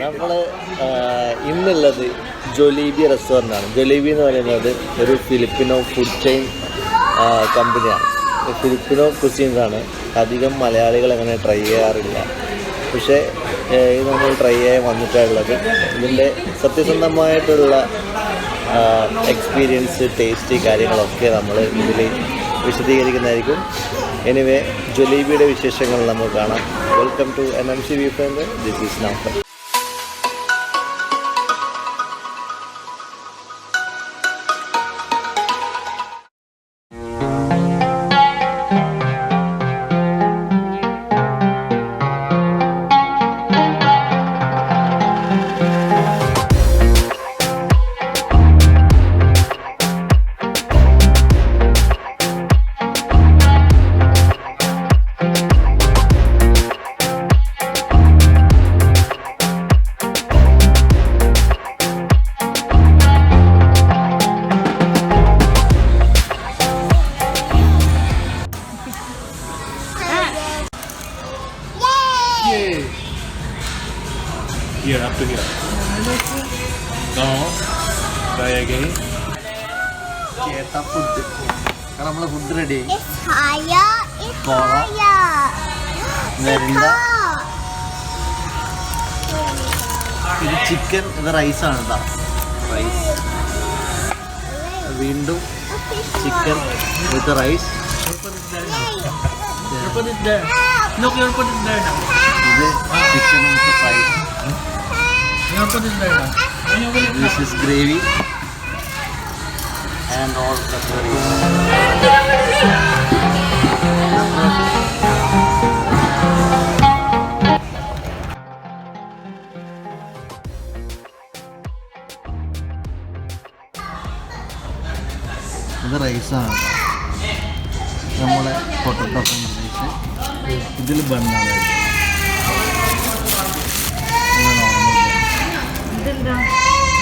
നമ്മൾ ഇന്നുള്ളത് ജൊലീബി റെസ്റ്റോറൻ്റാണ്. ജൊലീബി എന്ന് പറയുന്നത് ഒരു ഫിലിപ്പിനോ ഫുഡ് ചെയിൻ കമ്പനിയാണ്. ഫിലിപ്പിനോ കുസീൻസാണ്. അധികം മലയാളികൾ അങ്ങനെ ട്രൈ ചെയ്യാറില്ല. പക്ഷേ ഇത് നമ്മൾ ട്രൈ ചെയ്യാൻ വന്നിട്ടുള്ളത്. ഇതിൻ്റെ സത്യസന്ധമായിട്ടുള്ള എക്സ്പീരിയൻസ്, ടേസ്റ്റ് കാര്യങ്ങളൊക്കെ നമ്മൾ ഇതിൽ വിശദീകരിക്കുന്നതായിരിക്കും. എനിവേ, ജൊലീബിയുടെ വിശേഷങ്ങൾ നമുക്ക് കാണാം. Welcome to NMC Viewfinder. This is Naufal. Here, up to here. No. Try again. ചേട്ടാ ഫുഡ്. നമ്മളെ ഫുഡ് റെഡി. ഇത് ചിക്കൻ, ഇത് റൈസാണ് കേട്ടോ. റൈസ്, വീണ്ടും chicken with rice. Look, you'll put it there now. ഇത് chicken with rice. You'll put it there now. This is gravy and all the curry. ഇത് റൈസാണ്. നമ്മളെ പൊട്ടറ്റോ ഫ്രഞ്ച് റൈസ്. ഇതിൽ ബണ്ണാണ്.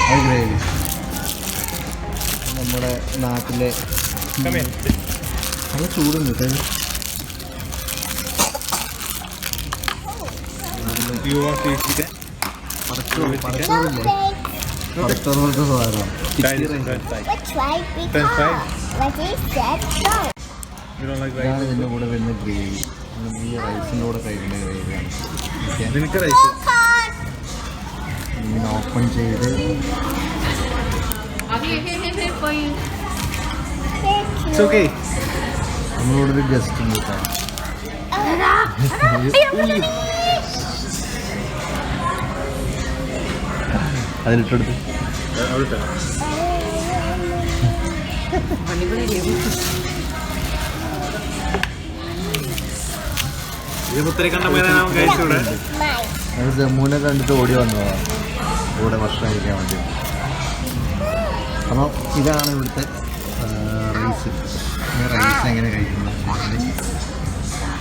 അത് ഗ്രേവി. നമ്മുടെ നാട്ടിലെ നല്ല ചൂടുണ്ട് കേട്ടോ. പടച്ചോറ് പോലത്തെ സാധനം. ഇതാണ് ഇതിൻ്റെ കൂടെ വരുന്ന ഗ്രേവി. ഈ റൈസിൻ്റെ കൂടെ കഴിക്കുന്ന ഗ്രേവിയാണ്. ഇങ്ങനെ ഓപ്പൺ ചെയ്ത് നമ്മളോട് ഒരു ഗസ്റ്റ് ഉണ്ട് കേട്ടോ. അതിലിട്ടെടുത്ത് ജമ്മുവിനെ കണ്ടിട്ട് ഓടി വന്നതാണ് ഇവിടെ ഭക്ഷണം കഴിക്കാൻ വേണ്ടി. അപ്പോൾ ഇതാണ് ഇവിടുത്തെ റൈസ്. റൈസ് എങ്ങനെ കഴിക്കുന്നത്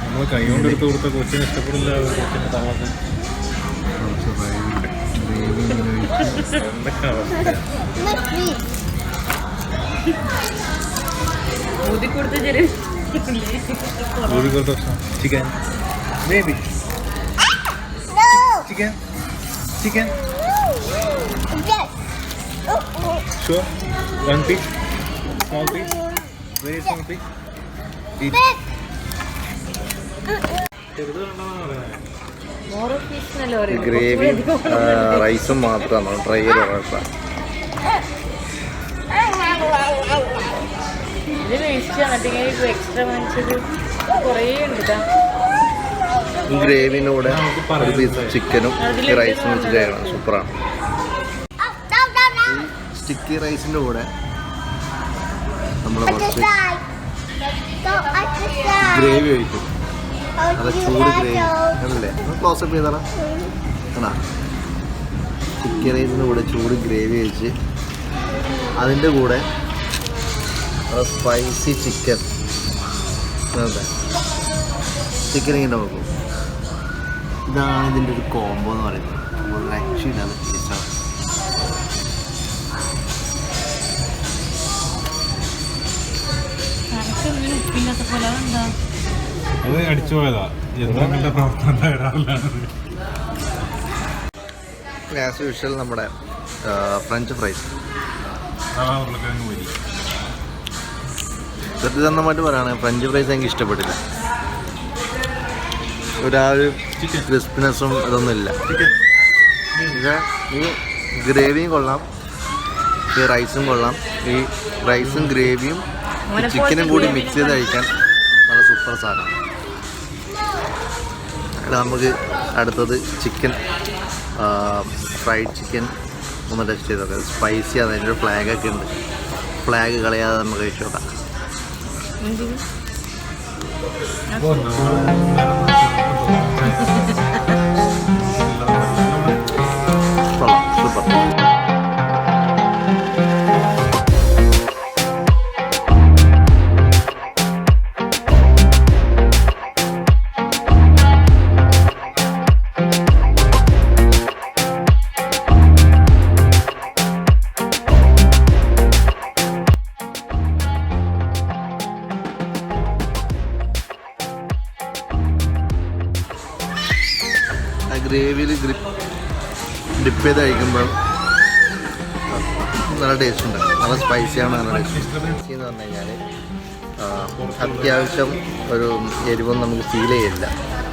നമ്മൾ കൈ കൊണ്ടെടുത്ത് കൊടുത്ത കൊച്ചിന് ഇഷ്ടപ്പെടില്ല. കുറച്ച് ഗ്രേവി ഇങ്ങനെ chicken baby chicken chicken yes sure one piece small piece very small piece eat gravy റൈസും മാത്രമാണ് ട്രൈ ചെയ്ത് കുഴപ്പം. ഈ ഗ്രേവിൻ്റെ കൂടെ ഒരു പീസ് ചിക്കനും ഈ റൈസും വെച്ച് കഴിയണം. സൂപ്പറാണ്. ഈ സ്റ്റിക്കി റൈസിൻ്റെ കൂടെ നമ്മൾ കുറച്ച് ഗ്രേവി ഒഴിക്കും. അത് ചൂട് ഗ്രേവി അല്ലേ? ക്ലോസപ്പ് ചെയ്താൽ ആണോ? ചിക്കൻ റൈസിൻ്റെ കൂടെ ചൂട് ഗ്രേവി ഒഴിച്ച് അതിൻ്റെ കൂടെ സ്പൈസി ചിക്കൻ. അതെ, ചിക്കൻ ഇങ്ങനെ നോക്കും. ഇതാണ് ഇതിൻ്റെ ഒരു കോംബോ എന്ന് പറയുന്നത്. ആക്ച്വലി അത് ടേസ്റ്റാണ്. അത് അടിച്ചു പോയതാ. യന്ത്രങ്ങളുടെ പ്രവർത്തനം തകരാറിലാണ്. ആസ് യൂഷ്വൽ നമ്മുടെ ഫ്രഞ്ച് ഫ്രൈസ്. സത്യസന്ധമായിട്ട് പറയുകയാണെങ്കിൽ ഫ്രഞ്ച് ഫ്രൈസ് എനിക്ക് ഇഷ്ടപ്പെട്ടില്ല. ഒരു ക്രിസ്പിനെസ്സും ഇതൊന്നും ഇല്ല. പക്ഷേ ഈ ഗ്രേവിയും കൊള്ളാം, ഈ റൈസും കൊള്ളാം. ഈ റൈസും ഗ്രേവിയും ചിക്കനും കൂടി മിക്സ് ചെയ്ത് കഴിക്കാൻ നല്ല സൂപ്പർ സാധനം. നമുക്ക് അടുത്തത് ചിക്കൻ, ഫ്രൈഡ് ചിക്കൻ ഒന്ന് ടെസ്റ്റ് ചെയ്ത് നോക്കാം. സ്പൈസിയാണ്, അതിൻ്റെ ഒരു ഫ്ലാഗൊക്കെ ഉണ്ട്. ഫ്ലാഗ് കളയാതെ നമുക്ക് കഴിച്ചു നോക്കാം. സൂപ്പർ. ഗ്രേവിയിൽ ഡിപ്പ് ചെയ്ത് കഴിക്കുമ്പോൾ നല്ല ടേസ്റ്റ് ഉണ്ട്. നല്ല സ്പൈസിയാണ്, നല്ല ടേസ്റ്റ്. സ്പൈസി എന്ന് പറഞ്ഞു കഴിഞ്ഞാൽ അത്യാവശ്യം ഒരു എരിവൊന്നും നമുക്ക് ഫീൽ ചെയ്യില്ല.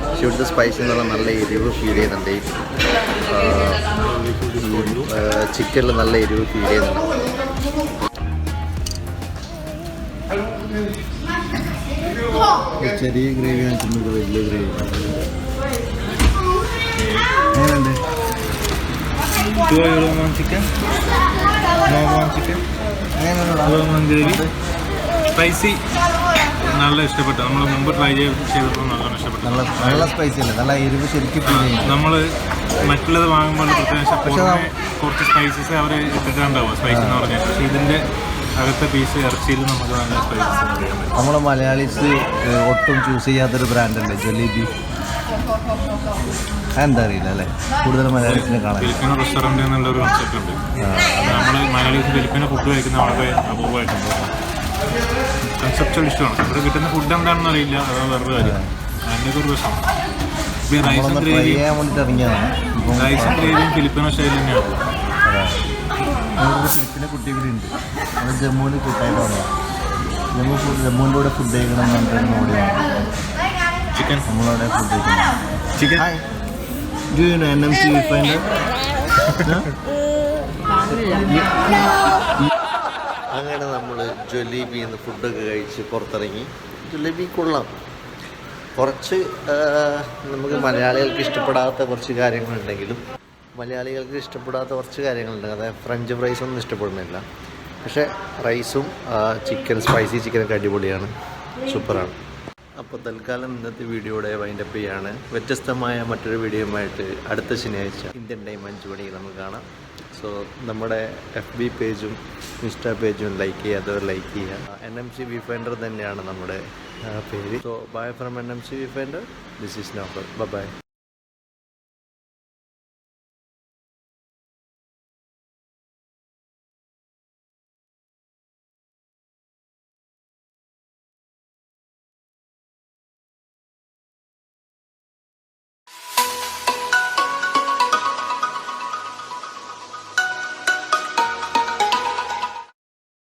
പക്ഷെ ഇവിടുത്തെ സ്പൈസി എന്ന് പറഞ്ഞാൽ നല്ല എരിവ് ഫീൽ ചെയ്യുന്നുണ്ട്. ചിക്കനിൽ നല്ല എരിവ് ഫീൽ ചെയ്യുന്നുണ്ട്. ചെറിയ ഗ്രേവി ആയിട്ടുണ്ട്, വലിയ ഗ്രേവി സ്പൈസി നല്ല ഇഷ്ടപ്പെട്ടു. നമ്മൾ മുമ്പ് ട്രൈ ചെയ്തപ്പോൾ നല്ലോണം ഇഷ്ടപ്പെട്ടു. നല്ല സ്പൈസി അല്ലേ, നല്ല എരിവ് ശരിക്കും. നമ്മൾ മറ്റുള്ളത് വാങ്ങുമ്പോൾ പ്രത്യേകിച്ച് കുറച്ച് സ്പൈസസ് അവർ ഇട്ടിട്ടുണ്ടാവും, സ്പൈസി എന്ന് പറഞ്ഞാൽ. പക്ഷേ ഇതിൻ്റെ അകത്തെ പീസ് ഇറച്ചിയിൽ നമുക്ക് നല്ല സ്പൈസസ്. നമ്മൾ മലയാളീസ് ഒട്ടും ചൂസ് ചെയ്യാത്തൊരു ബ്രാൻഡല്ലേ ജൊലീബി. എന്താ അറിയില്ല അല്ലേ, കൂടുതൽ മലയാളീസിനെ കാണാൻ. ഫിലിപ്പിനോ റെസ്റ്റോറൻറ്റ് എന്നുള്ളൊരു കൺസെപ്റ്റ് ഉണ്ട്. നമ്മൾ മലയാളീസ് ഫിലിപ്പിനോ ഫുഡ് കഴിക്കുന്ന വളരെ അപൂർവമായിട്ടുണ്ട്. കൺസെപ്ച്വൽ ഇഷ്ടമാണ്. ഇവിടെ കിട്ടുന്ന ഫുഡ് എന്താണെന്ന് അറിയില്ല, അതാണ് വേറൊരു കാര്യം. അതിൻ്റെ ഒരു പ്രശ്നം. റൈസും ഗ്രേവിയും ഫിലിപ്പിനോ സ്റ്റൈൽ തന്നെയാണ്. ഫിലിപ്പിനെ കുട്ടി കൂടി ഉണ്ട്. അത് ജമ്മുവിൽ കൂട്ടായിട്ട് വന്നതാണ്. ജമ്മുവിൻ്റെ കൂടെ ഫുഡ് കഴിക്കണം എന്ന് പറഞ്ഞിട്ട് ഓടിയാണ്. ചിക്കൻ നമ്മളവിടെ ഫുഡ് കഴിക്കണം. Chicken Do you know NMC Viewfinder? അങ്ങനെ നമ്മൾ ജൊലീബിയിൽ നിന്ന് ഫുഡൊക്കെ കഴിച്ച് പുറത്തിറങ്ങി. ജൊലീബി കൊള്ളാം. കുറച്ച് നമുക്ക് മലയാളികൾക്ക് ഇഷ്ടപ്പെടാത്ത കുറച്ച് കാര്യങ്ങളുണ്ടെങ്കിലും അതായത് ഫ്രഞ്ച് ഫ്രൈസ് ഒന്നും ഇഷ്ടപ്പെടുന്നില്ല. പക്ഷേ റൈസും സ്പൈസി ചിക്കനൊക്കെ അടിപൊളിയാണ്, സൂപ്പറാണ്. അപ്പോൾ തൽക്കാലം ഇന്നത്തെ വീഡിയോയുടെ വൈൻഡപ്പ് ചെയ്യാണ്. വ്യത്യസ്തമായ മറ്റൊരു വീഡിയോയുമായിട്ട് അടുത്ത ശനിയാഴ്ച ഇന്ത്യൻ ടൈം 5 മണിക്ക് നമുക്ക് കാണാം. സോ നമ്മുടെ FB പേജും ഇൻസ്റ്റാ പേജും ലൈക്ക് ചെയ്യാത്തവർ ലൈക്ക് ചെയ്യുക. NMC Viewfinder തന്നെയാണ് നമ്മുടെ പേര്. So bye from NMC Viewfinder. This is Naufal. By.